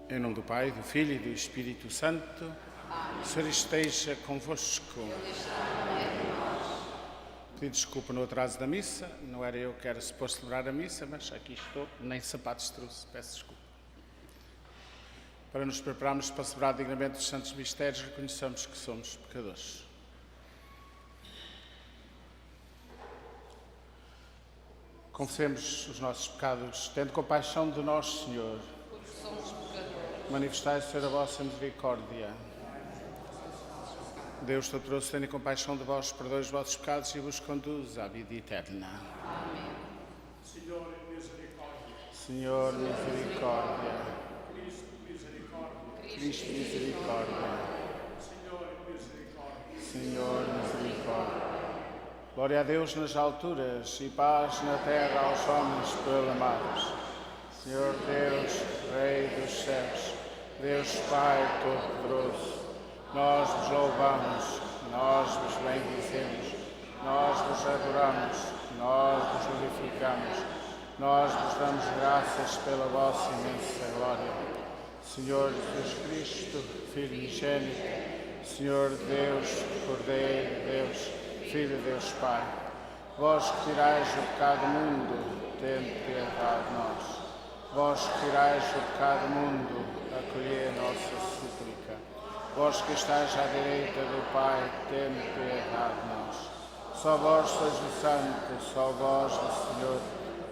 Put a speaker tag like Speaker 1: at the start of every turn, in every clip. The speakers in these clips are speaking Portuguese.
Speaker 1: Em nome do Pai, do Filho e do Espírito Santo, o Senhor esteja convosco. Pedi desculpa no atraso da missa, não era eu que era suposto celebrar a missa, mas aqui estou, nem sapatos trouxe, peço desculpa. Para nos prepararmos para celebrar dignamente os santos mistérios, reconheçamos que somos pecadores. Confessemos os nossos pecados, tendo compaixão de nós, Senhor. Manifestai, Senhor, a vossa misericórdia. Deus Todo-Poderoso, tenha compaixão de vós, perdoe os vossos pecados e vos conduz à vida eterna.
Speaker 2: Amém.
Speaker 1: Senhor, misericórdia. Senhor, misericórdia.
Speaker 2: Cristo, misericórdia.
Speaker 1: Cristo, misericórdia.
Speaker 2: Senhor, misericórdia.
Speaker 1: Senhor, misericórdia. Glória a Deus nas alturas e paz na terra aos homens pelo amados. Senhor Deus, Rei dos céus, Deus Pai Todo-Poderoso, nós vos louvamos, nós vos bendizemos, nós vos adoramos, nós vos glorificamos, nós vos damos graças pela vossa imensa glória. Senhor Jesus Cristo, Filho unigênito, Senhor Deus, Cordeiro de Deus, Filho de Deus Pai, vós que tirais o pecado do mundo, tende piedade de nós. Vós que tirais o pecado do mundo, acolhei a nossa súplica. Vós que estáis à direita do Pai, tende piedade de nós. Só vós sois o Santo, só vós o Senhor,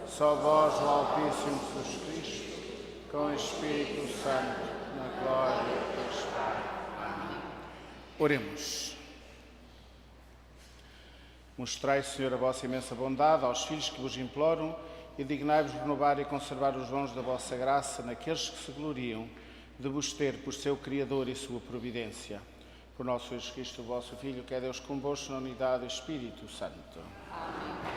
Speaker 1: só vós o Altíssimo Jesus Cristo, com o Espírito Santo, na glória de Deus Pai. Amém. Oremos. Mostrai, Senhor, a vossa imensa bondade aos filhos que vos imploram e dignai-vos renovar e conservar os dons da vossa graça naqueles que se gloriam de vos ter por seu Criador e sua providência. Por nosso Jesus Cristo, o vosso Filho, que é Deus convosco na unidade do Espírito Santo.
Speaker 2: Amém.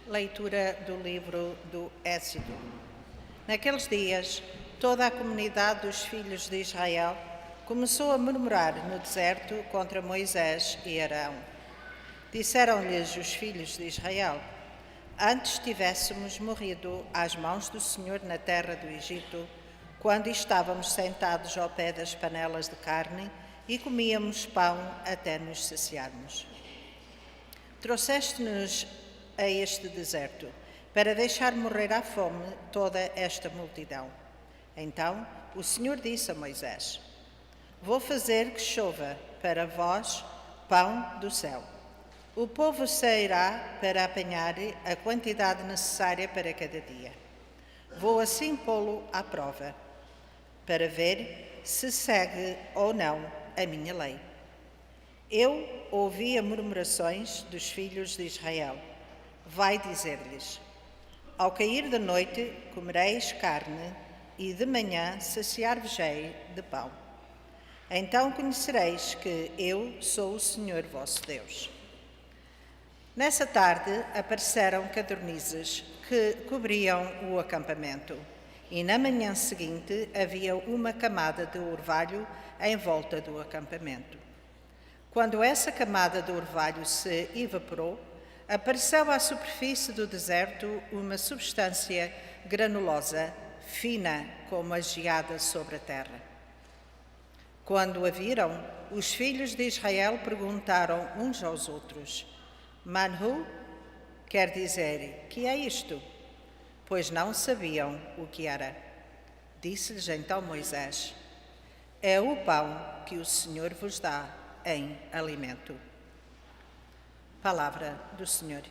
Speaker 3: Leitura do livro do Êxodo. Naqueles dias, toda a comunidade dos filhos de Israel começou a murmurar no deserto contra Moisés e Arão. Disseram-lhes os filhos de Israel: antes tivéssemos morrido às mãos do Senhor na terra do Egito, quando estávamos sentados ao pé das panelas de carne e comíamos pão até nos saciarmos. Trouxeste-nos a este deserto, para deixar morrer à fome toda esta multidão. Então o Senhor disse a Moisés: vou fazer que chova para vós pão do céu. O povo sairá para apanhar a quantidade necessária para cada dia. Vou assim pô-lo à prova, para ver se segue ou não a minha lei. Eu ouvi as murmurações dos filhos de Israel. Vai dizer-lhes: ao cair da noite comereis carne, e de manhã saciar-vos-ei de pão. Então conhecereis que eu sou o Senhor vosso Deus. Nessa tarde apareceram codornizes que cobriam o acampamento, e na manhã seguinte havia uma camada de orvalho em volta do acampamento. Quando essa camada de orvalho se evaporou, apareceu à superfície do deserto uma substância granulosa, fina como a geada sobre a terra. Quando a viram, os filhos de Israel perguntaram uns aos outros: Manhu, quer dizer, que é isto? Pois não sabiam o que era. Disse-lhes então Moisés: é o pão que o Senhor vos dá em alimento. Palavra do Senhor.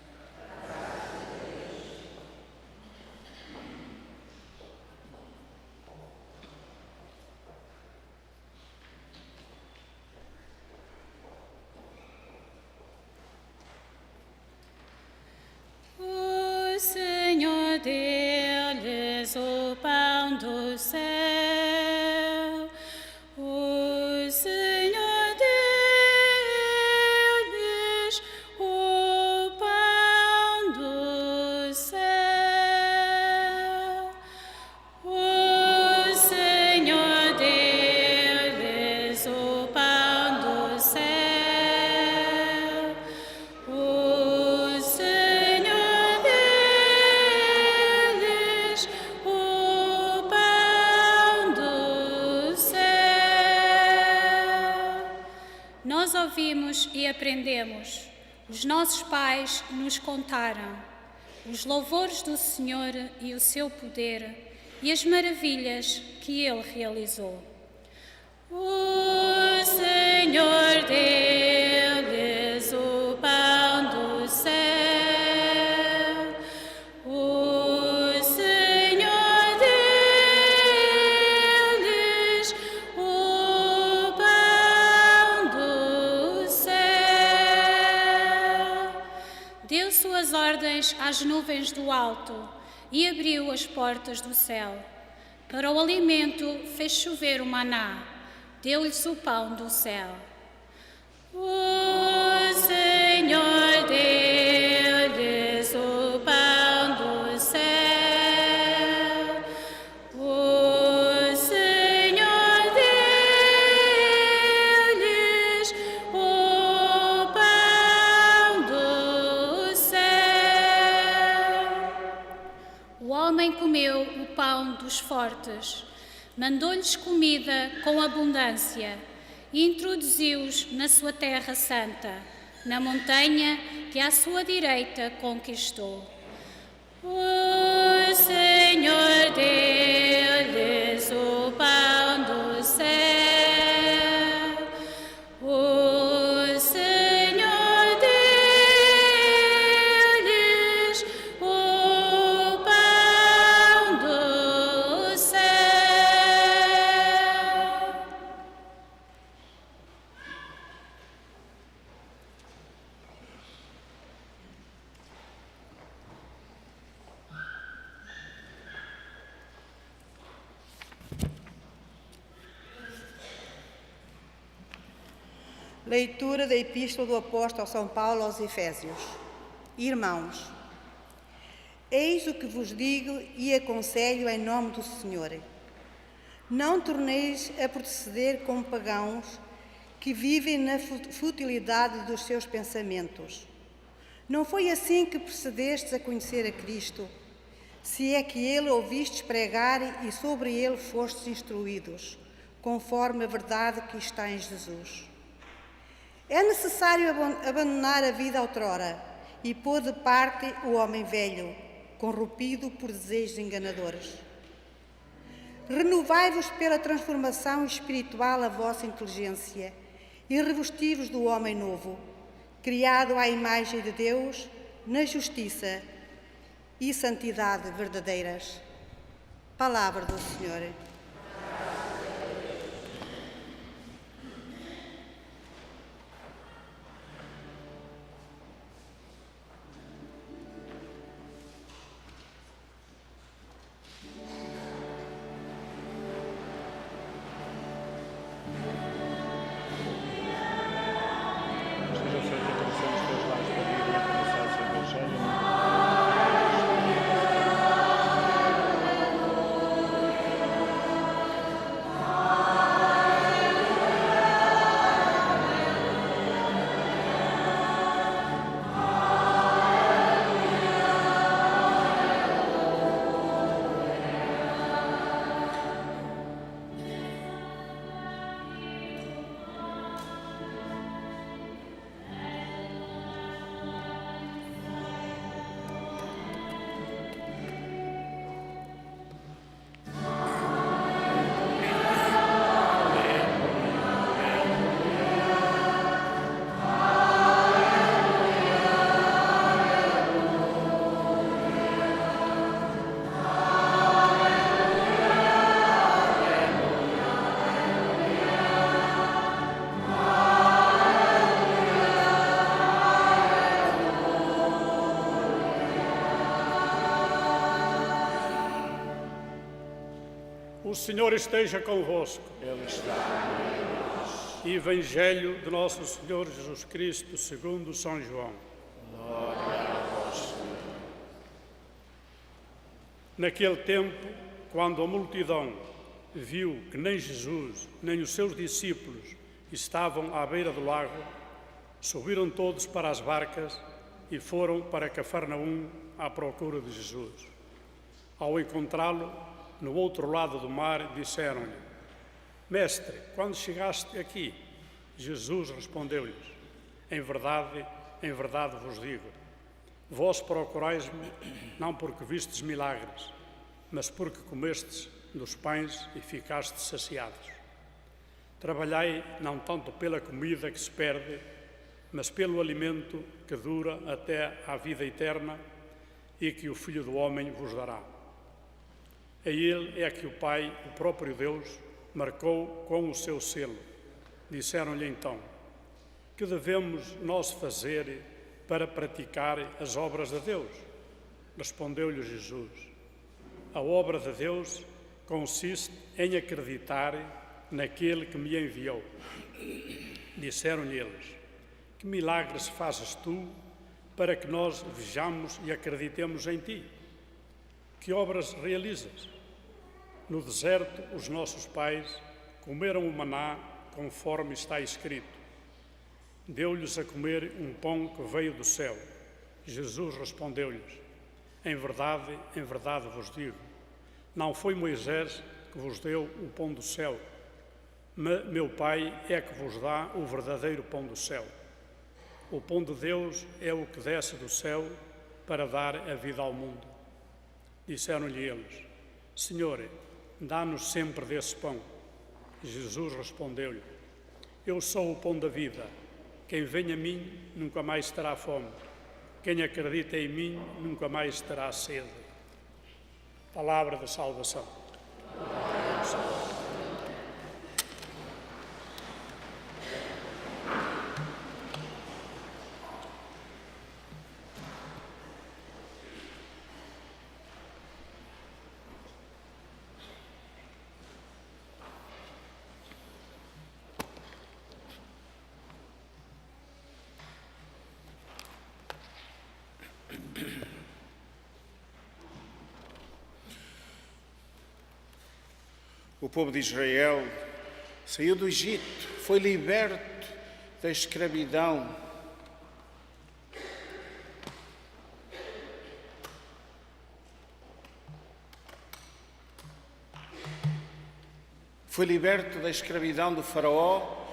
Speaker 4: O Senhor deu-lhes o pão do céu. O Senhor deu-lhes o pão do céu. O Senhor deu-lhes o pão do céu. O Senhor deu-lhes o pão do céu. Nós ouvimos e aprendemos. Os nossos pais nos contaram os louvores do Senhor e o seu poder e as maravilhas que Ele realizou. O Senhor deu-lhes o pão do céu. O Senhor deu-lhes o pão do céu. Deu suas ordens às nuvens do alto e abriu as portas do céu. Para o alimento fez chover o maná, deu-lhes o pão do céu. O Senhor deu-lhes o pão do céu. O Senhor deu-lhes o pão do céu. O homem comeu o pão dos fortes, mandou-lhes comida com abundância e introduziu-os na sua terra santa, na montanha que à sua direita conquistou. O Senhor deu-lhes o pão do céu. O Senhor deu-lhes o pão do céu.
Speaker 5: Leitura da Epístola do Apóstolo São Paulo aos Efésios. Irmãos, eis o que vos digo e aconselho em nome do Senhor. Não torneis a proceder como pagãos que vivem na futilidade dos seus pensamentos. Não foi assim que procedestes a conhecer a Cristo, se é que ele ouvistes pregar e sobre ele fostes instruídos, conforme a verdade que está em Jesus. É necessário abandonar a vida outrora e pôr de parte o homem velho, corrompido por desejos enganadores. Renovai-vos pela transformação espiritual a vossa inteligência e revesti-vos do homem novo, criado à imagem de Deus, na justiça e santidade verdadeiras. Palavra do Senhor.
Speaker 2: O Senhor esteja convosco.
Speaker 1: Ele está.
Speaker 2: Evangelho de Nosso Senhor Jesus Cristo, segundo São João.
Speaker 1: Glória a vós, Senhor.
Speaker 2: Naquele tempo, quando a multidão viu que nem Jesus, nem os seus discípulos estavam à beira do lago, subiram todos para as barcas e foram para Cafarnaum à procura de Jesus. Ao encontrá-lo, no outro lado do mar, disseram-lhe: Mestre, quando chegaste aqui? Jesus respondeu-lhes: em verdade vos digo, vós procurais-me não porque vistes milagres, mas porque comestes dos pães e ficastes saciados. Trabalhai não tanto pela comida que se perde, mas pelo alimento que dura até à vida eterna e que o Filho do Homem vos dará. A ele é que o Pai, o próprio Deus, marcou com o seu selo. Disseram-lhe então: que devemos nós fazer para praticar as obras de Deus? Respondeu-lhe Jesus: a obra de Deus consiste em acreditar naquele que me enviou. Disseram-lhe eles: que milagres fazes tu para que nós vejamos e acreditemos em ti? Que obras realizas? No deserto, os nossos pais comeram o maná conforme está escrito. Deu-lhes a comer um pão que veio do céu. Jesus respondeu-lhes: em verdade vos digo, não foi Moisés que vos deu o pão do céu, mas meu Pai é que vos dá o verdadeiro pão do céu. O pão de Deus é o que desce do céu para dar a vida ao mundo. Disseram-lhe eles: Senhor, dá-nos sempre desse pão. Jesus respondeu-lhe: eu sou o pão da vida. Quem vem a mim nunca mais terá fome. Quem acredita em mim nunca mais terá sede. Palavra da salvação.
Speaker 1: O povo de Israel saiu do Egito, foi liberto da escravidão. Foi liberto da escravidão do faraó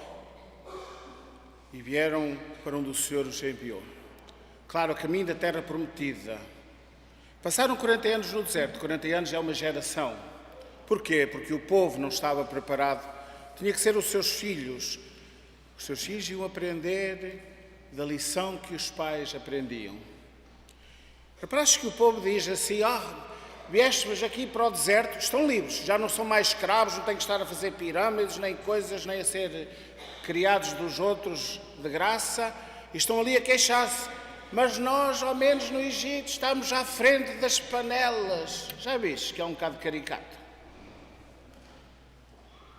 Speaker 1: e vieram para onde o Senhor os enviou. Claro, a caminho da terra prometida. Passaram 40 anos no deserto. 40 anos é uma geração. Porquê? Porque o povo não estava preparado. Tinha que ser os seus filhos. Os seus filhos iam aprender da lição que os pais aprendiam. Reparaste que o povo diz assim: viestes aqui para o deserto, estão livres, já não são mais escravos, não têm que estar a fazer pirâmides, nem coisas, nem a ser criados dos outros de graça, e estão ali a queixar-se. Mas nós, ao menos no Egito, estamos à frente das panelas. Já viste que é um bocado caricato?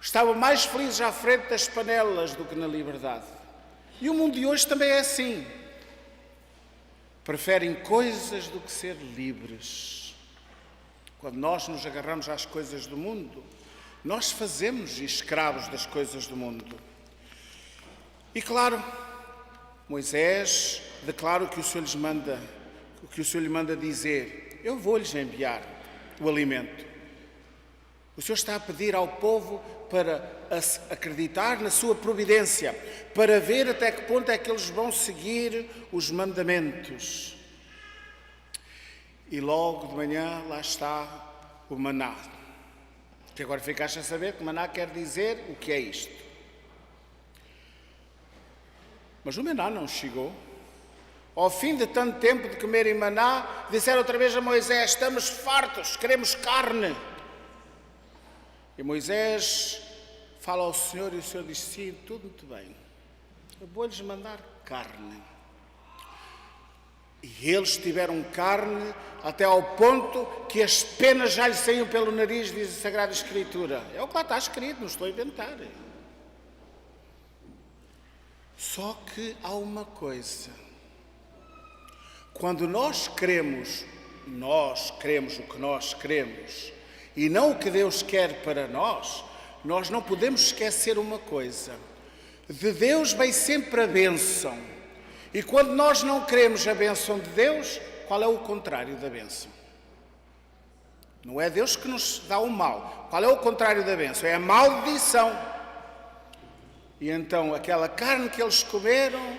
Speaker 1: Estavam mais felizes à frente das panelas do que na liberdade. E o mundo de hoje também é assim. Preferem coisas do que ser livres. Quando nós nos agarramos às coisas do mundo, nós fazemos escravos das coisas do mundo. E claro, Moisés declara o que o Senhor lhes manda, o que o Senhor lhe manda dizer: eu vou-lhes enviar o alimento. O Senhor está a pedir ao povo para acreditar na sua providência, para ver até que ponto é que eles vão seguir os mandamentos. E logo de manhã lá está o maná. Que agora ficaste a saber que maná quer dizer o que é isto. Mas o maná não chegou. Ao fim de tanto tempo de comerem maná, disseram outra vez a Moisés: estamos fartos, queremos carne. E Moisés fala ao Senhor e o Senhor diz: sim, tudo muito bem, eu vou-lhes mandar carne. E eles tiveram carne até ao ponto que as penas já lhe saíam pelo nariz, diz a Sagrada Escritura. É o que lá está escrito, não estou a inventar. Só que há uma coisa. Quando nós queremos o que nós queremos e não o que Deus quer para nós não podemos esquecer uma coisa. De Deus vem sempre a bênção. E quando nós não queremos a bênção de Deus, qual é o contrário da bênção? Não é Deus que nos dá o mal. Qual é o contrário da bênção? É a maldição. E então aquela carne que eles comeram,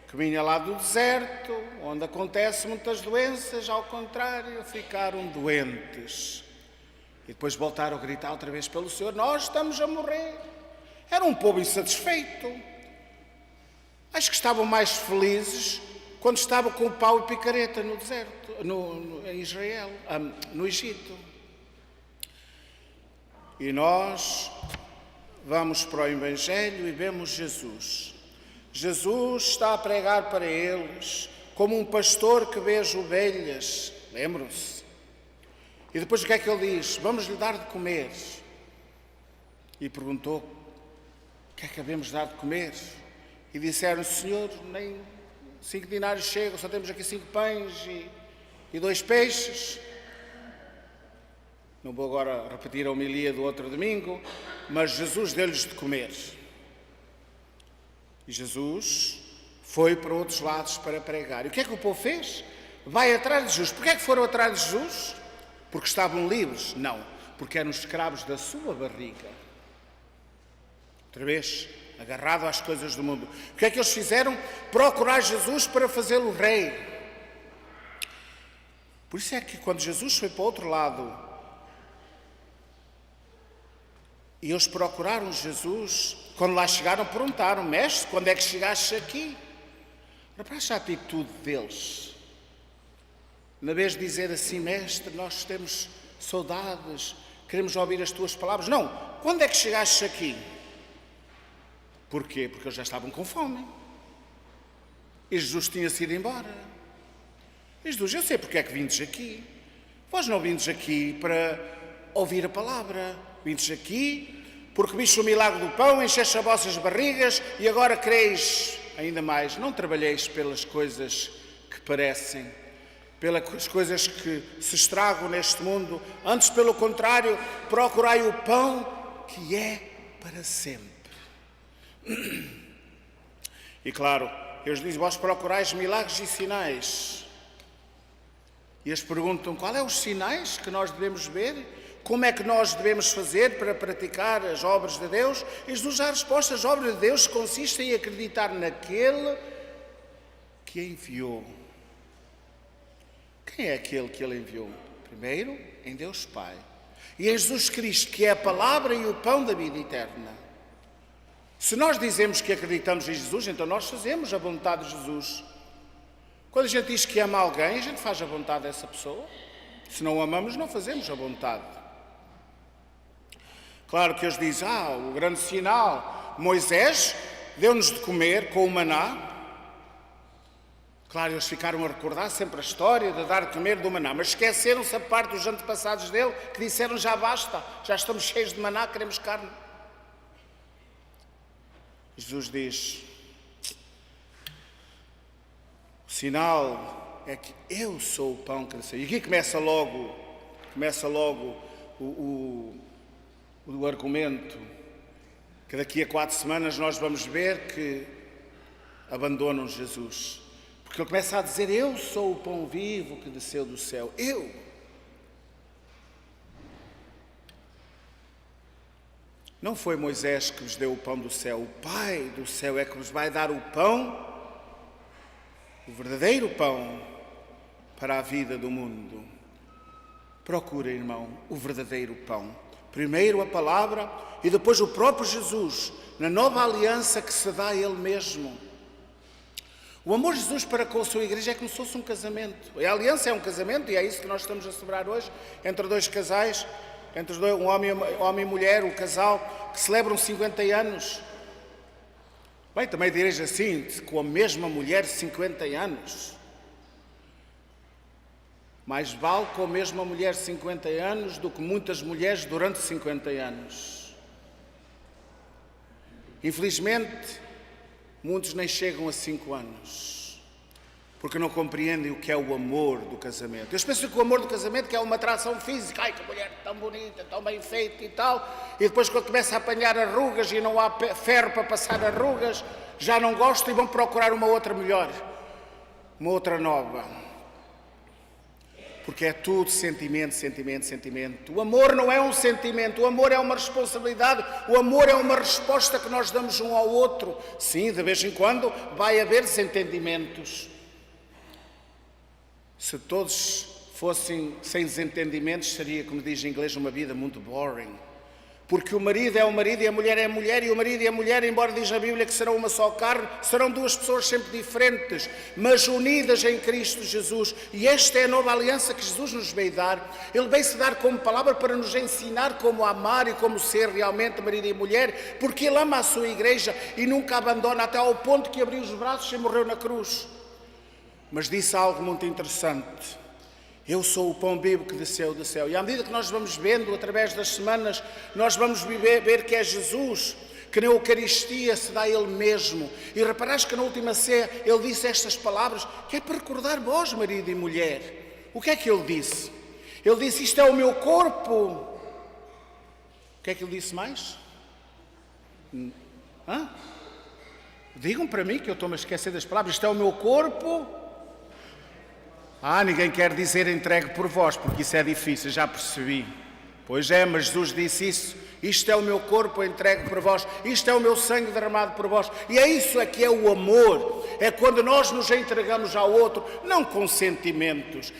Speaker 1: que vinha lá do deserto, onde acontecem muitas doenças, ao contrário, ficaram doentes. E depois voltaram a gritar outra vez pelo Senhor: nós estamos a morrer. Era um povo insatisfeito. Acho que estavam mais felizes quando estavam com o pau e picareta no deserto, em Israel, no Egito. E nós vamos para o Evangelho e vemos Jesus. Jesus está a pregar para eles como um pastor que vê as ovelhas. Lembram-se? E depois o que é que ele diz? Vamos lhe dar de comer. E perguntou: o que é que havemos de dar de comer? E disseram: Senhor, nem 5 dinários chegam, só temos aqui 5 pães e 2 peixes. Não vou agora repetir a homilia do outro domingo, mas Jesus deu-lhes de comer. E Jesus foi para outros lados para pregar. E o que é que o povo fez? Vai atrás de Jesus. Porquê é que foram atrás de Jesus? Porque estavam livres? Não, porque eram escravos da sua barriga. Outra vez, agarrado às coisas do mundo. O que é que eles fizeram? Procurar Jesus para fazê-lo rei. Por isso é que quando Jesus foi para o outro lado e eles procuraram Jesus, quando lá chegaram perguntaram: mestre, quando é que chegaste aqui? Reparaste a atitude deles. Na vez de dizer assim: mestre, nós temos saudades, queremos ouvir as tuas palavras. Não, quando é que chegaste aqui? Porquê? Porque eles já estavam com fome. E Jesus tinha-se ido embora. E Jesus: eu sei porque é que vindes aqui. Vós não vindes aqui para ouvir a palavra. Vindes aqui porque viste o milagre do pão, encheste as vossas barrigas e agora quereis ainda mais. Não trabalheis pelas coisas que parecem, pelas coisas que se estragam neste mundo. Antes, pelo contrário, procurai o pão que é para sempre. E claro, eles dizem: vós procurais milagres e sinais. E eles perguntam: qual é os sinais que nós devemos ver? Como é que nós devemos fazer para praticar as obras de Deus? E Jesus dá a resposta: as obras de Deus consistem em acreditar naquele que enviou. Quem é aquele que ele enviou? Primeiro, em Deus Pai. E em Jesus Cristo, que é a palavra e o pão da vida eterna. Se nós dizemos que acreditamos em Jesus, então nós fazemos a vontade de Jesus. Quando a gente diz que ama alguém, a gente faz a vontade dessa pessoa. Se não amamos, não fazemos a vontade. Claro que eles dizem: o grande sinal, Moisés deu-nos de comer com o maná. Claro, eles ficaram a recordar sempre a história de dar de comer do maná, mas esqueceram-se a parte dos antepassados dele, que disseram: já basta, já estamos cheios de maná, queremos carne. Jesus diz: o sinal é que eu sou o pão que desceu. E aqui começa logo o argumento, que daqui a 4 semanas nós vamos ver que abandonam Jesus. Porque ele começa a dizer: eu sou o pão vivo que desceu do céu. Eu. Não foi Moisés que vos deu o pão do céu. O Pai do céu é que vos vai dar o pão, o verdadeiro pão, para a vida do mundo. Procura, irmão, o verdadeiro pão. Primeiro a palavra e depois o próprio Jesus, na nova aliança que se dá a Ele mesmo. O amor de Jesus para com a sua igreja é como se fosse um casamento. A aliança é um casamento e é isso que nós estamos a celebrar hoje, entre 2 casais, entre um homem e mulher, o casal, que celebram 50 anos. Bem, também direis assim, com a mesma mulher 50 anos. Mais vale com a mesma mulher 50 anos do que muitas mulheres durante 50 anos. Infelizmente, muitos nem chegam a 5 anos, porque não compreendem o que é o amor do casamento. Eles pensam que o amor do casamento que é uma atração física, ai que mulher tão bonita, tão bem feita e tal, e depois quando começa a apanhar arrugas e não há ferro para passar arrugas, já não gostam e vão procurar uma outra melhor, uma outra nova. Porque é tudo sentimento, sentimento, sentimento. O amor não é um sentimento, o amor é uma responsabilidade, o amor é uma resposta que nós damos um ao outro. Sim, de vez em quando vai haver desentendimentos. Se todos fossem sem desentendimentos, seria, como diz em inglês, uma vida muito boring. Porque o marido é o marido e a mulher é a mulher, e o marido e a mulher, embora diz a Bíblia que serão uma só carne, serão duas pessoas sempre diferentes, mas unidas em Cristo Jesus. E esta é a nova aliança que Jesus nos veio dar. Ele veio-se dar como palavra para nos ensinar como amar e como ser realmente marido e mulher, porque Ele ama a sua igreja e nunca a abandona, até ao ponto que abriu os braços e morreu na cruz. Mas disse algo muito interessante: eu sou o pão vivo que desceu do céu. E à medida que nós vamos vendo, através das semanas, nós vamos ver que é Jesus, que na Eucaristia se dá Ele mesmo. E reparás que na última ceia Ele disse estas palavras, que é para recordar vós, marido e mulher. O que é que Ele disse? Ele disse, isto é o meu corpo. O que é que Ele disse mais? Digam para mim, que eu estou-me a esquecer das palavras. Isto é o meu corpo. Ninguém quer dizer entregue por vós, porque isso é difícil, já percebi. Pois é, mas Jesus disse isso. Isto é o meu corpo entregue por vós. Isto é o meu sangue derramado por vós. E é isso é que é o amor. É quando nós nos entregamos ao outro, não com sentimentos.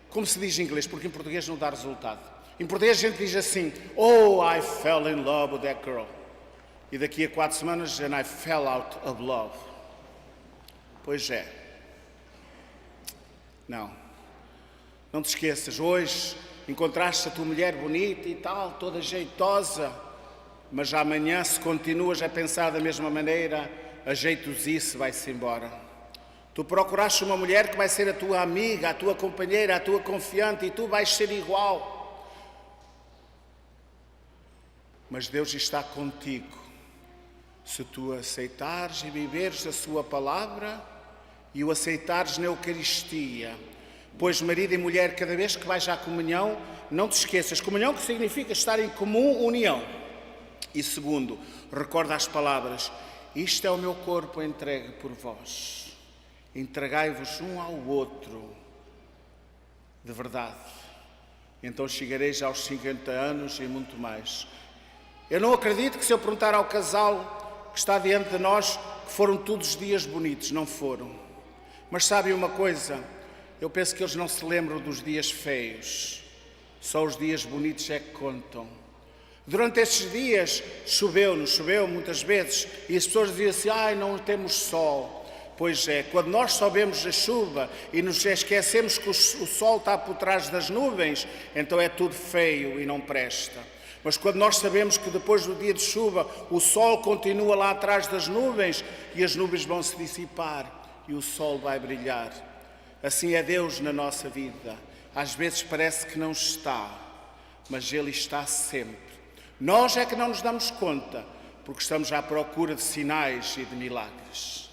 Speaker 1: Como se diz em inglês, porque em português não dá resultado. Em português a gente diz assim, oh, I fell in love with that girl. E daqui a 4 semanas, and I fell out of love. Pois é. Não te esqueças, hoje encontraste a tua mulher bonita e tal, toda jeitosa, mas amanhã, se continuas a pensar da mesma maneira, a jeitosice vai-se embora. Tu procuraste uma mulher que vai ser a tua amiga, a tua companheira, a tua confiante, e tu vais ser igual. Mas Deus está contigo. Se tu aceitares e viveres a sua palavra e o aceitares na Eucaristia, pois marido e mulher, cada vez que vais à comunhão, não te esqueças, comunhão que significa estar em comum união. E segundo, recorda as palavras, isto é o meu corpo entregue por vós, entregai-vos um ao outro, de verdade. Então chegareis aos 50 anos e muito mais. Eu não acredito que se eu perguntar ao casal que está diante de nós, que foram todos os dias bonitos, não foram. Mas sabem uma coisa? Eu penso que eles não se lembram dos dias feios. Só os dias bonitos é que contam. Durante estes dias choveu muitas vezes. E as pessoas diziam assim, não temos sol. Pois é, quando nós soubemos a chuva e nos esquecemos que o sol está por trás das nuvens, então é tudo feio e não presta. Mas quando nós sabemos que depois do dia de chuva o sol continua lá atrás das nuvens e as nuvens vão se dissipar, e o sol vai brilhar. Assim é Deus na nossa vida. Às vezes parece que não está, mas Ele está sempre. Nós é que não nos damos conta, porque estamos à procura de sinais e de milagres.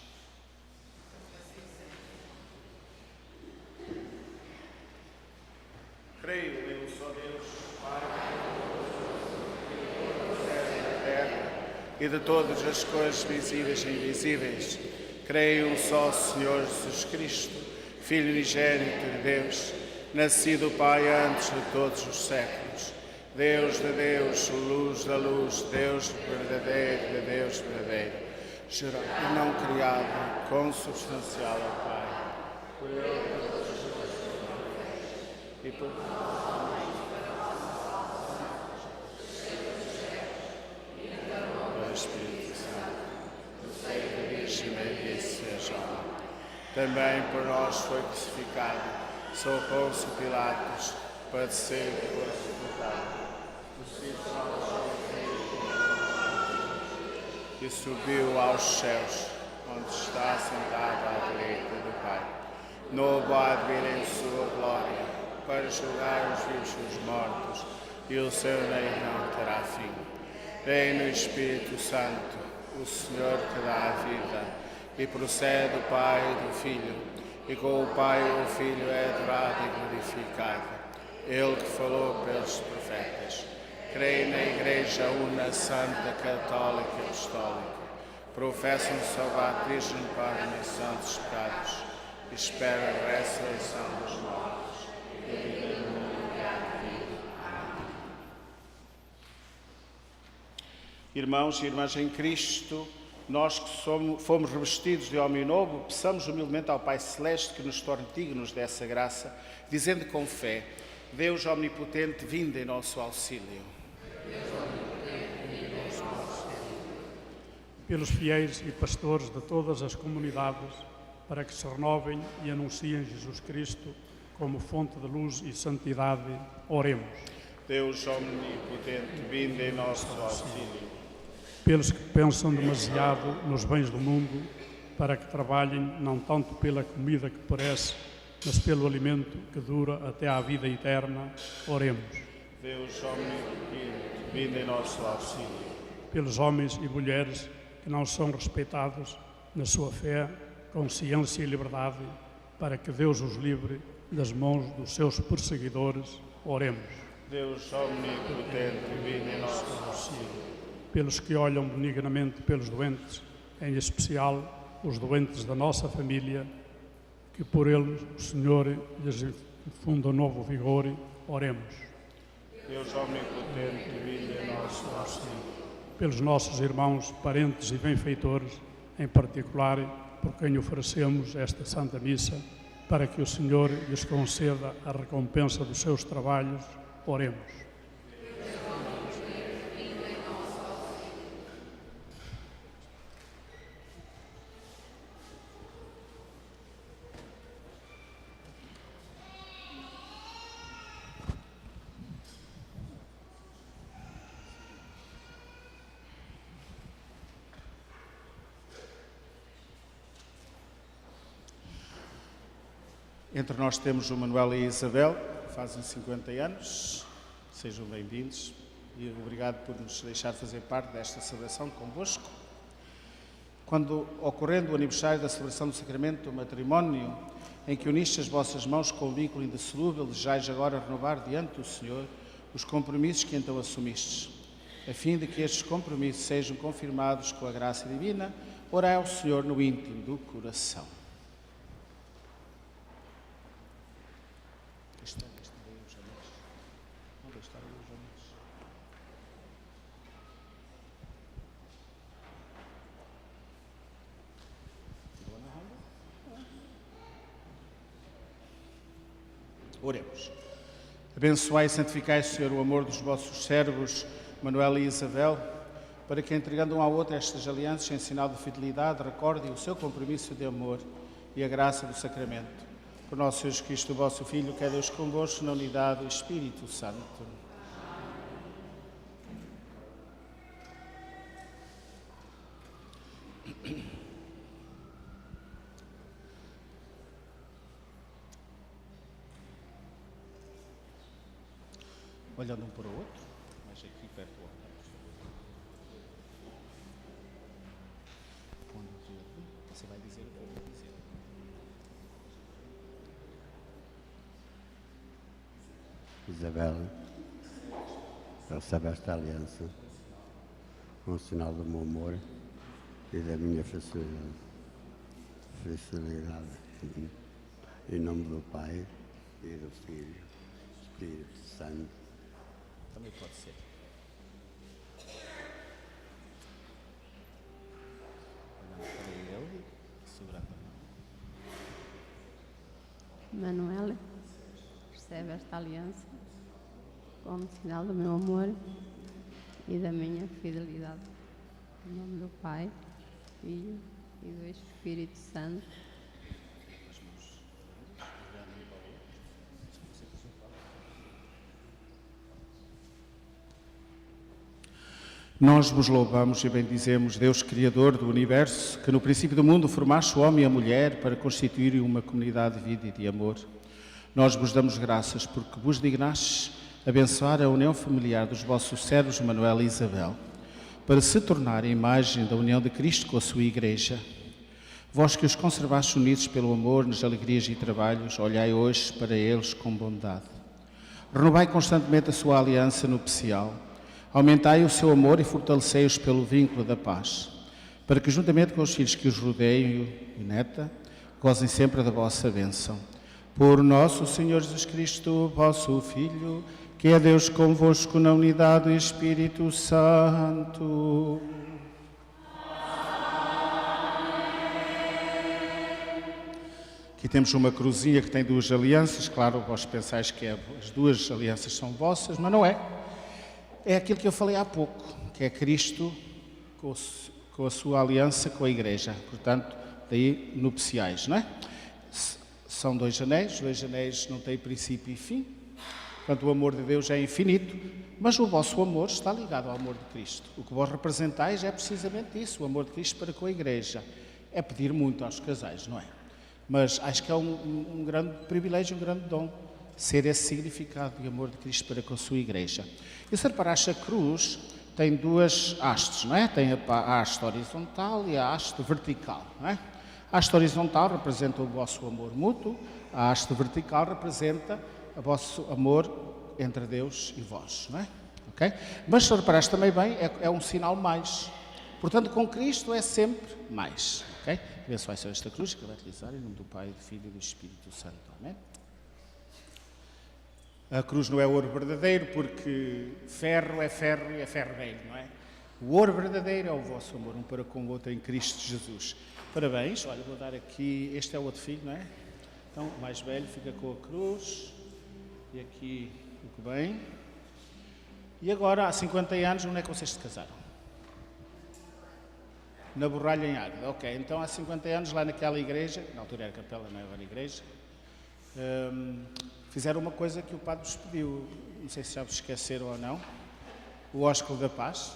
Speaker 1: Creio em um só Deus, Pai, do céu e da terra, e de todas as coisas visíveis e invisíveis. Creio em um só Senhor Jesus Cristo, Filho unigênito de Deus, nascido Pai antes de todos os séculos, Deus de Deus, luz da luz, Deus verdadeiro de Deus verdadeiro, gerado e não criado, consubstancial ao Pai, por Ele e por o Espírito Santo, Virgem Maria seja. Também por nós foi crucificado, sob Pôncio Pilatos, padecer e foi sepultado. E subiu aos céus, onde está sentado à direita do Pai. Novo há de vir em sua glória, para julgar os vivos e os mortos, e o seu reino não terá fim. Creio no Espírito Santo, o Senhor que dá a vida, e procede do Pai e do Filho, e com o Pai e o Filho é adorado e glorificado. Ele que falou pelos profetas. Creio na Igreja Una, Santa, Católica e Apostólica. Professo-me sobre a batismo para a remissão dos pecados. E espero a ressurreição dos mortos. E a vida do mundo que há de vir. Amém. Irmãos e irmãs em Cristo, nós que fomos revestidos de homem novo, peçamos humildemente ao Pai Celeste que nos torne dignos dessa graça, dizendo com fé: Deus omnipotente, vinde em nosso auxílio.
Speaker 2: Pelos fiéis e pastores de todas as comunidades, para que se renovem e anunciem Jesus Cristo como fonte de luz e santidade, oremos.
Speaker 1: Deus omnipotente, vinde em nosso auxílio.
Speaker 2: Pelos que pensam demasiado nos bens do mundo, para que trabalhem não tanto pela comida que perece, mas pelo alimento que dura até à vida eterna, oremos.
Speaker 1: Deus omnipotente, vinde em nosso auxílio.
Speaker 2: Pelos homens e mulheres que não são respeitados na sua fé, consciência e liberdade, para que Deus os livre das mãos dos seus perseguidores, oremos.
Speaker 1: Deus omnipotente, vinde em nosso auxílio.
Speaker 2: Pelos que olham benignamente pelos doentes, em especial os doentes da nossa família, que por eles o Senhor lhes infunda um novo vigor, oremos.
Speaker 1: Deus omnipotente, vinde em nosso auxílio.
Speaker 2: Pelos nossos irmãos, parentes e benfeitores, em particular por quem oferecemos esta Santa Missa, para que o Senhor lhes conceda a recompensa dos seus trabalhos, oremos.
Speaker 1: Entre nós temos o Manuel e a Isabel, que fazem 50 anos. Sejam bem-vindos e obrigado por nos deixar fazer parte desta celebração convosco. Quando, ocorrendo o aniversário da celebração do sacramento do matrimónio, em que unistes as vossas mãos com o vínculo indissolúvel, desejais agora renovar diante do Senhor os compromissos que então assumistes. A fim de que estes compromissos sejam confirmados com a graça divina, orai ao Senhor no íntimo do coração. Oremos. Abençoai e santificai, Senhor, o amor dos vossos servos, Manuel e Isabel, para que, entregando um ao outro estas alianças em sinal de fidelidade, recordem o seu compromisso de amor e a graça do sacramento. Por nosso Jesus Cristo, o vosso Filho, que é Deus convosco, na unidade do Espírito Santo. Olhando um para o outro, mas aqui perto do altar, por favor. Você vai dizer o que eu vou dizer.
Speaker 6: Isabel, recebe esta aliança com o sinal do meu amor e da minha felicidade. Em nome do Pai e do Filho, Espírito Santo.
Speaker 1: Também pode ser. Olhando para ele, segurando a mão.
Speaker 7: Manuel, recebe esta aliança como sinal do meu amor e da minha fidelidade. Em nome do Pai, Filho e do Espírito Santo.
Speaker 1: Nós vos louvamos e bendizemos, Deus Criador do Universo, que no princípio do mundo formaste o homem e a mulher para constituírem uma comunidade de vida e de amor. Nós vos damos graças porque vos dignastes abençoar a união familiar dos vossos servos Manuel e Isabel, para se tornar a imagem da união de Cristo com a sua Igreja. Vós que os conservastes unidos pelo amor nas alegrias e trabalhos, olhai hoje para eles com bondade. Renovai constantemente a sua aliança nupcial. Aumentai o seu amor e fortalecei-os pelo vínculo da paz, para que, juntamente com os filhos que os rodeiam e neta, gozem sempre da vossa bênção. Por nosso Senhor Jesus Cristo, vosso Filho, que é Deus convosco na unidade do Espírito Santo. Aqui temos uma cruzinha que tem duas alianças. Claro, vós pensais que as duas alianças são vossas, mas não é. É aquilo que eu falei há pouco, que é Cristo com a sua aliança com a Igreja. Portanto, daí nupciais, não é? São dois anéis não têm princípio e fim. Portanto, o amor de Deus é infinito, mas o vosso amor está ligado ao amor de Cristo. O que vós representais é precisamente isso, o amor de Cristo para com a Igreja. É pedir muito aos casais, não é? Mas acho que é um grande privilégio, um grande dom, ser esse significado de amor de Cristo para com a sua Igreja. E se reparaste, a cruz tem duas hastes, não é? Tem a haste horizontal e a haste vertical, não é? A haste horizontal representa o vosso amor mútuo, a haste vertical representa o vosso amor entre Deus e vós, não é? Okay? Mas se reparaste também bem, é um sinal mais. Portanto, com Cristo é sempre mais. Okay? Abençoai só esta cruz que vai utilizar em nome do Pai, do Filho e do Espírito Santo. Amém? A cruz não é ouro verdadeiro, porque ferro é ferro e é ferro velho, não é? O ouro verdadeiro é o vosso amor, um para com o outro em Cristo Jesus. Parabéns, olha, vou dar aqui, este é o outro filho, não é? Então, o mais velho fica com a cruz, e aqui o que bem. E agora, há 50 anos, onde é que vocês se casaram? Na Borralha, em Águeda. Ok, então há 50 anos, lá naquela igreja, na altura era capela, não era igreja, fizeram uma coisa que o padre vos pediu, não sei se já vos esqueceram ou não, o ósculo da paz.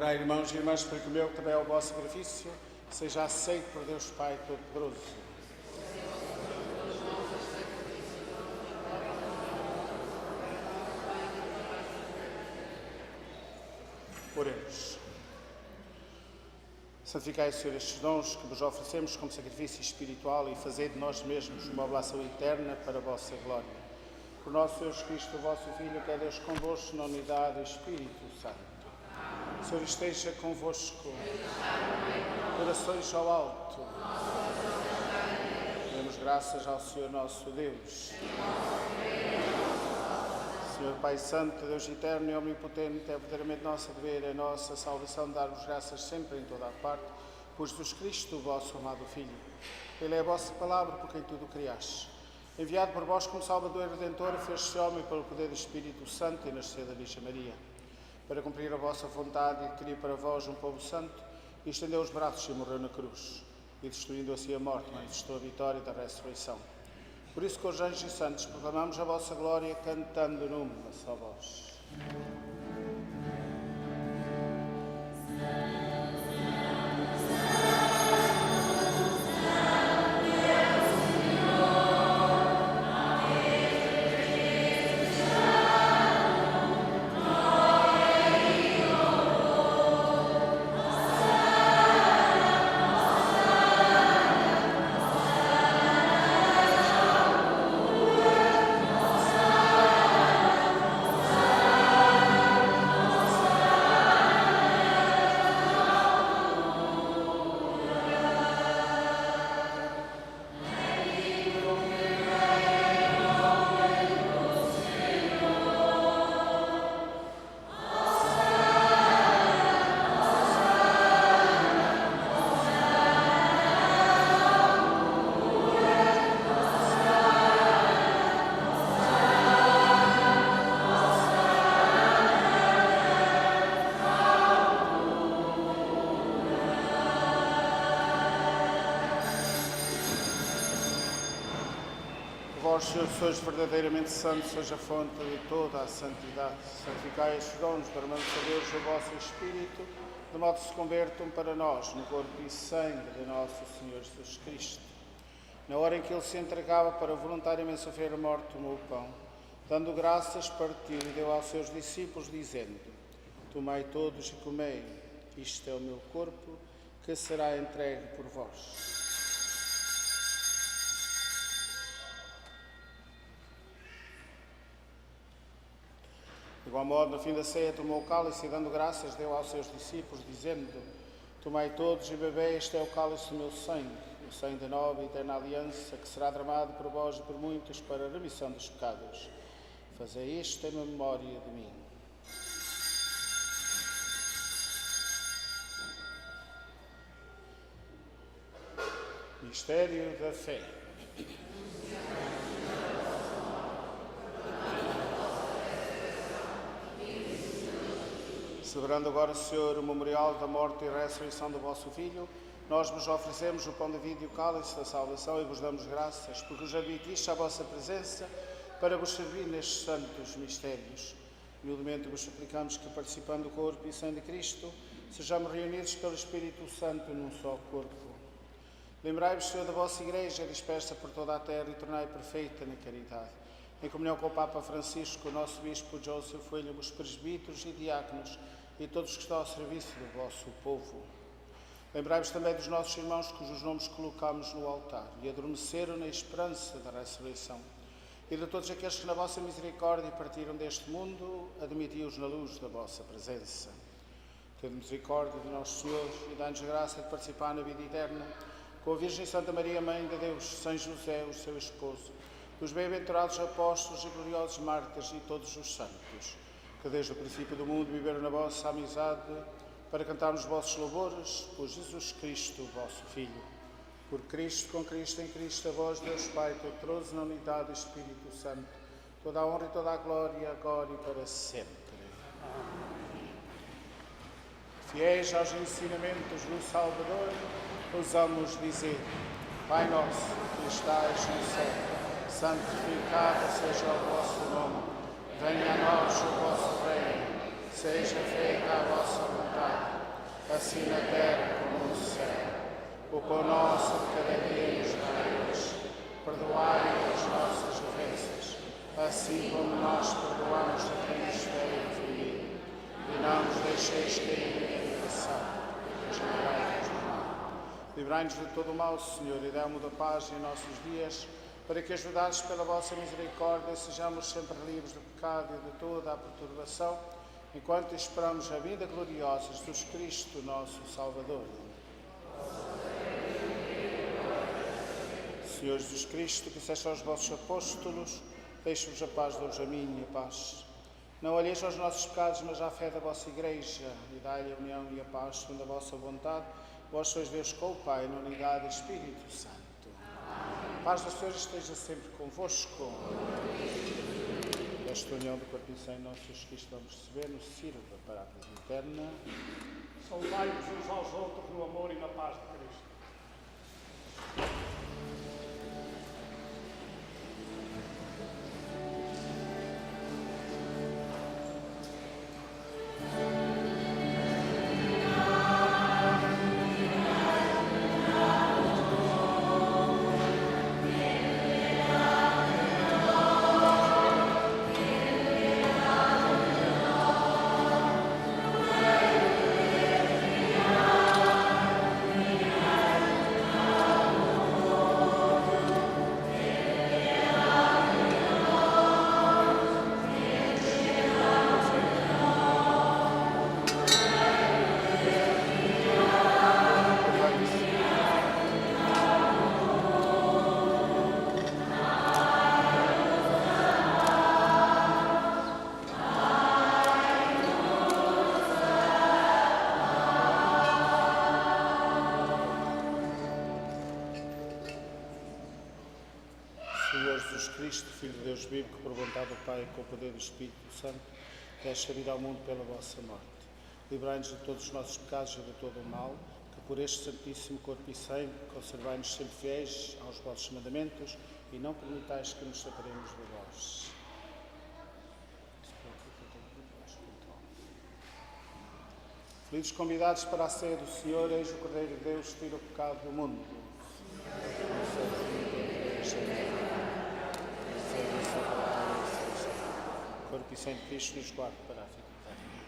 Speaker 1: Orai, irmãos e irmãs, para que o meu, que também é o vosso sacrifício, seja aceito por Deus Pai Todo-Poderoso. Oremos. Santificai, Senhor, estes dons que vos oferecemos como sacrifício espiritual e fazei de nós mesmos uma oblação eterna para a vossa glória. Por nosso Senhor Jesus Cristo, vosso Filho, que é Deus convosco na unidade do Espírito Santo. O Senhor esteja convosco. Corações ao alto. Demos graças ao Senhor nosso Deus. Senhor Pai Santo, Deus eterno e omnipotente, é verdadeiramente nosso dever, é nossa salvação dar-vos graças sempre em toda a parte, por Jesus Cristo, o vosso amado Filho. Ele é a vossa palavra, por quem tudo criaste. Enviado por vós como Salvador e Redentor, fez-se homem pelo poder do Espírito Santo e nasceu da Virgem Maria. Para cumprir a vossa vontade e adquirir para vós um povo santo, estendeu os braços e morreu na cruz, e destruindo assim a morte, manifestou a vitória da ressurreição. Por isso, com os anjos e santos, proclamamos a vossa glória, cantando numa só voz. Vós, Senhor, sois verdadeiramente santo, sois a fonte de toda a santidade. Santificai estes dons, derramando a Deus o vosso Espírito, de modo que se convertam para nós no corpo e sangue de nosso Senhor Jesus Cristo. Na hora em que ele se entregava para voluntariamente sofrer a morte, tomou o pão, dando graças, partiu e deu aos seus discípulos, dizendo: Tomai todos e comei, isto é o meu corpo, que será entregue por vós. De igual modo, no fim da ceia, tomou o cálice e, dando graças, deu aos seus discípulos, dizendo: Tomai todos e bebei, este é o cálice do meu sangue, o sangue da nova e eterna aliança, que será derramado por vós e por muitos para a remissão dos pecados. Fazei isto em memória de mim. Mistério da fé. Celebrando agora, Senhor, o memorial da morte e ressurreição do vosso Filho, nós vos oferecemos o pão da vida e o cálice da salvação e vos damos graças, porque os admitiste à vossa presença para vos servir nestes santos mistérios. Humildemente vos suplicamos que, participando do corpo e sangue de Cristo, sejamos reunidos pelo Espírito Santo num só corpo. Lembrai-vos, Senhor, da vossa Igreja dispersa por toda a terra e tornai perfeita na caridade. Em comunhão com o Papa Francisco, o nosso Bispo José Coelho, os presbíteros e diáconos e todos que estão ao serviço do vosso povo. Lembrai-vos também dos nossos irmãos cujos nomes colocamos no altar e adormeceram na esperança da ressurreição. E de todos aqueles que na vossa misericórdia partiram deste mundo, admiti-os na luz da vossa presença. Tende misericórdia de nosso Senhor e dá-nos graça de participar na vida eterna com a Virgem Santa Maria, Mãe de Deus, São José, o seu esposo, dos bem-aventurados apóstolos e gloriosos mártires e todos os santos, que desde o princípio do mundo viveram na vossa amizade, para cantarmos os vossos louvores por Jesus Cristo, vosso Filho. Por Cristo, com Cristo, em Cristo, a vós, Deus Pai, Todo-Poderoso, na unidade do Espírito Santo, toda a honra e toda a glória, agora e para sempre. Fiéis aos ensinamentos do Salvador, ousamos dizer: Pai nosso, que estais no céu, santificado seja o vosso nome. Venha a nós o vosso reino. Seja feita a vossa vontade, assim na terra como no céu. O pão nosso de cada dia nos dai hoje. Perdoai as nossas ofensas, assim como nós perdoamos a quem nos tem ofendido. E não nos deixeis cair em tentação, mas livrai-nos do mal. Livrai-nos de todo o mal, Senhor, e dá-nos da paz em nossos dias, para que, ajudados pela vossa misericórdia, sejamos sempre livres do pecado e de toda a perturbação, enquanto esperamos a vinda gloriosa de Jesus Cristo, nosso Salvador. Senhor Jesus Cristo, que disseste aos vossos apóstolos, deixe-vos a paz, dou-vos a minha paz. Não olheis aos nossos pecados, mas à fé da vossa Igreja, e dai-lhe a união e a paz, segundo a vossa vontade. Vós sois Deus com o Pai, na unidade do Espírito Santo. A paz do Senhor esteja sempre convosco. Esta união do corpo e sangue de nosso Jesus Cristo vamos receber, nos sirva para a vida eterna.
Speaker 2: Saudai-vos uns aos outros no amor e na paz de Cristo.
Speaker 1: Senhor Jesus Cristo, Filho de Deus vivo, que por vontade do Pai, com o poder do Espírito Santo, deixa vir ao mundo pela vossa morte. Livrai-nos de todos os nossos pecados e de todo o mal, que por este Santíssimo Corpo e Sangue conservai-nos sempre fiéis aos vossos mandamentos e não permitais que nos separemos de vós. Felizes convidados para a ceia do Senhor, eis o Cordeiro de Deus, tira o pecado do mundo. O corpo e sangue de Cristo nos guarde para a vida eterna.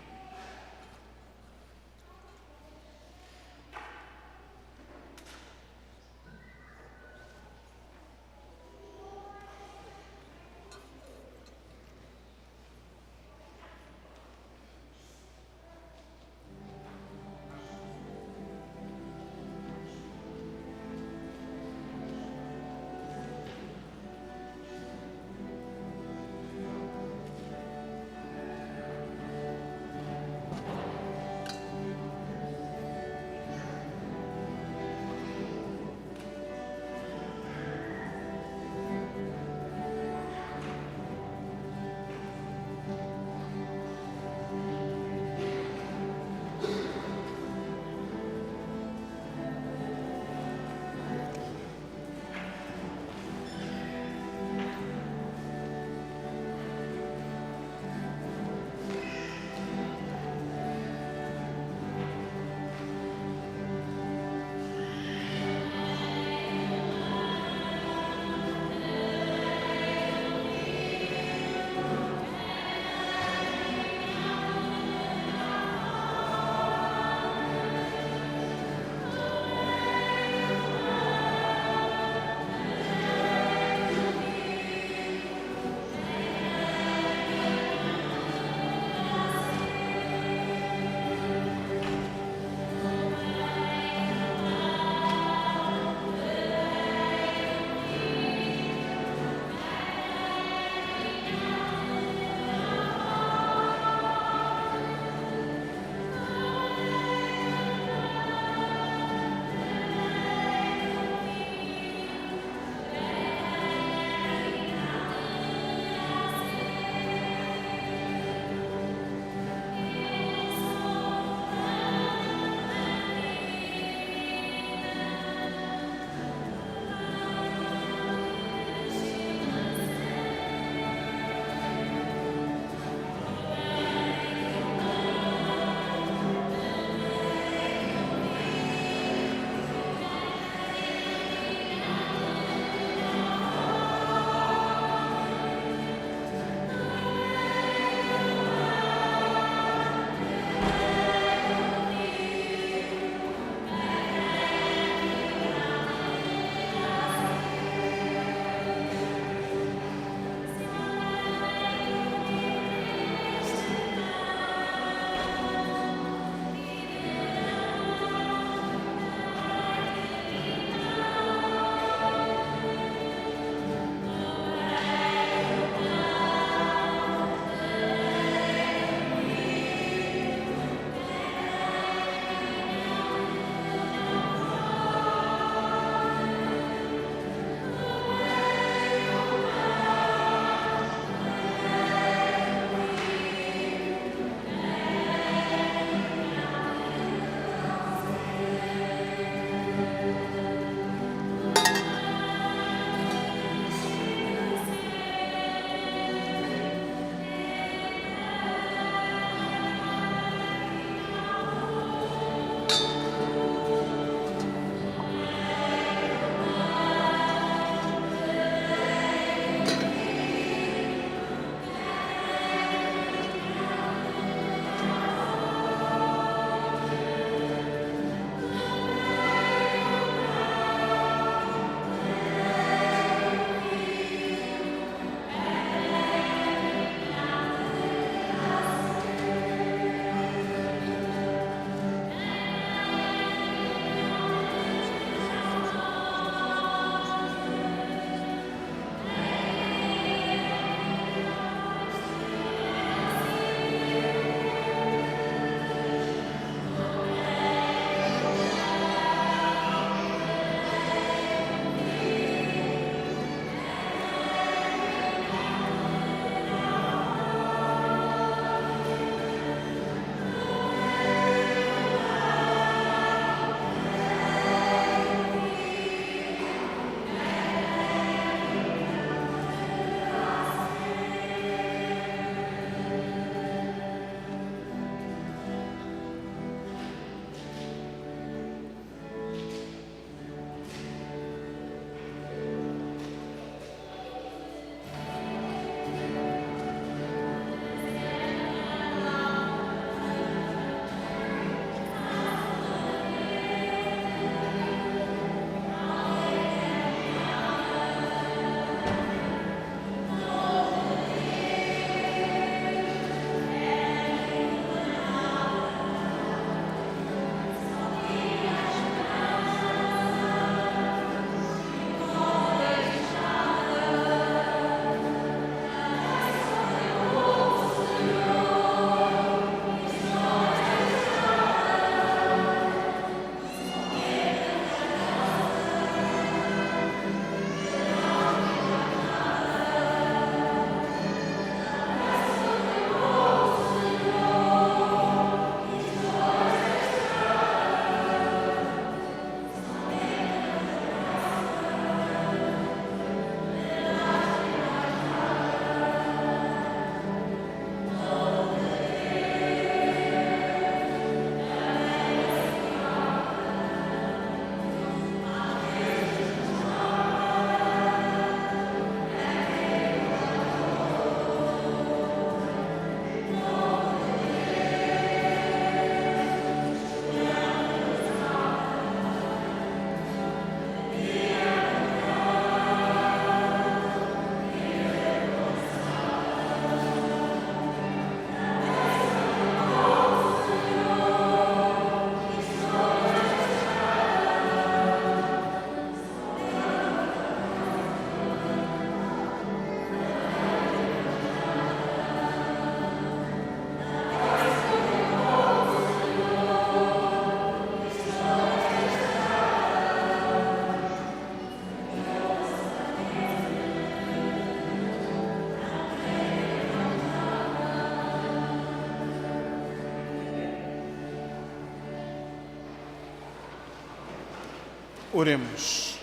Speaker 1: Oremos.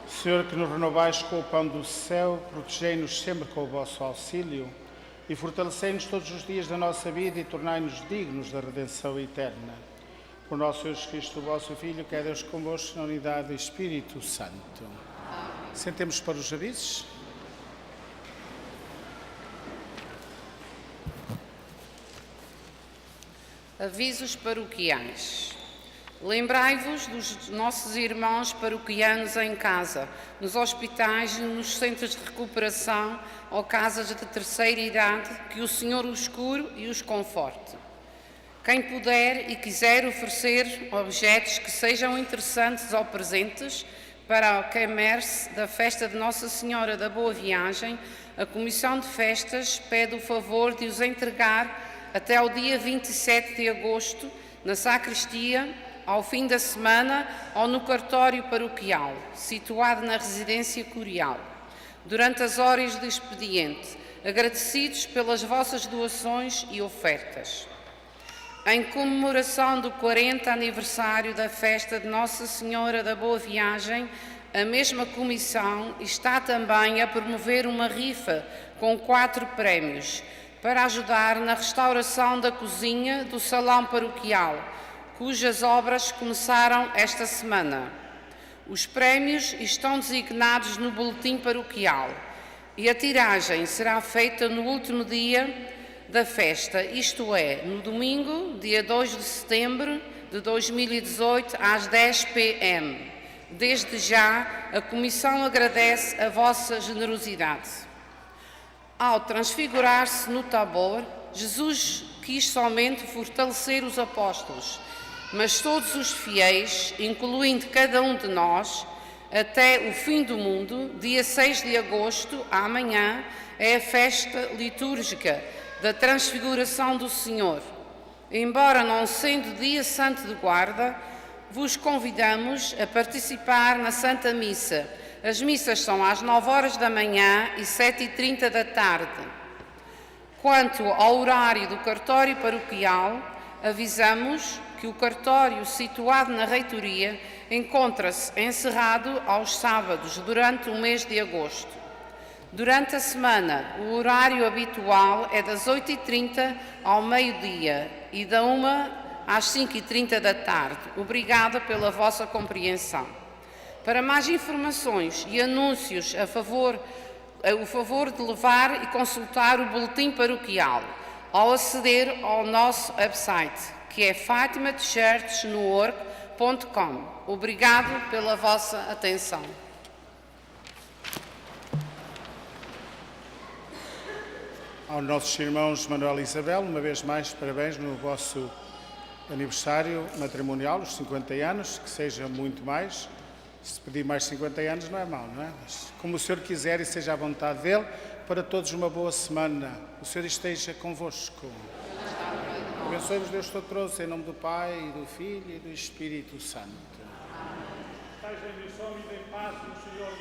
Speaker 1: Senhor, que nos renovais com o pão do céu, protegei-nos sempre com o vosso auxílio e fortalecei-nos todos os dias da nossa vida e tornai-nos dignos da redenção eterna. Por nosso Senhor Jesus Cristo, o vosso Filho, que é Deus convosco na unidade do Espírito Santo. Sentemos para os avisos.
Speaker 8: Avisos paroquiais. Lembrai-vos dos nossos irmãos paroquianos em casa, nos hospitais e nos centros de recuperação ou casas de terceira idade, que o Senhor os cure e os conforte. Quem puder e quiser oferecer objetos que sejam interessantes ou presentes para o quermesse da festa de Nossa Senhora da Boa Viagem, a Comissão de Festas pede o favor de os entregar até ao dia 27 de agosto na sacristia, ao fim da semana ou no cartório paroquial, situado na residência curial, durante as horas de expediente, agradecidos pelas vossas doações e ofertas. Em comemoração do 40 aniversário da festa de Nossa Senhora da Boa Viagem, a mesma comissão está também a promover uma rifa com 4 prémios para ajudar na restauração da cozinha do salão paroquial, cujas obras começaram esta semana. Os prémios estão designados no boletim paroquial e a tiragem será feita no último dia da festa, isto é, no domingo, dia 2 de setembro de 2018, às 10 p.m. Desde já, a Comissão agradece a vossa generosidade. Ao transfigurar-se no Tabor, Jesus quis somente fortalecer os apóstolos, mas todos os fiéis, incluindo cada um de nós, até o fim do mundo, dia 6 de agosto, amanhã, é a festa litúrgica da Transfiguração do Senhor. Embora não sendo dia santo de guarda, vos convidamos a participar na Santa Missa. As missas são às 9 horas da manhã e 7h30 da tarde. Quanto ao horário do cartório paroquial, avisamos que o cartório situado na reitoria encontra-se encerrado aos sábados durante o mês de agosto. Durante a semana, o horário habitual é das 8h30 ao meio-dia e da 1 às 5h30 da tarde. Obrigada pela vossa compreensão. Para mais informações e anúncios o favor de levar e consultar o boletim paroquial ao aceder ao nosso website, que é fatimatechurchnework.com. Obrigado pela vossa atenção.
Speaker 1: Aos nossos irmãos Manuel e Isabel, uma vez mais, parabéns no vosso aniversário matrimonial, os 50 anos, que seja muito mais. Se pedir mais 50 anos não é mau, não é? Mas como o Senhor quiser e seja à vontade dele, para todos uma boa semana. O Senhor esteja convosco. Abençoe-vos Deus Todo-Poderoso, em nome do Pai, e do Filho e do Espírito Santo.
Speaker 2: Estejam em missão e em paz do Senhor.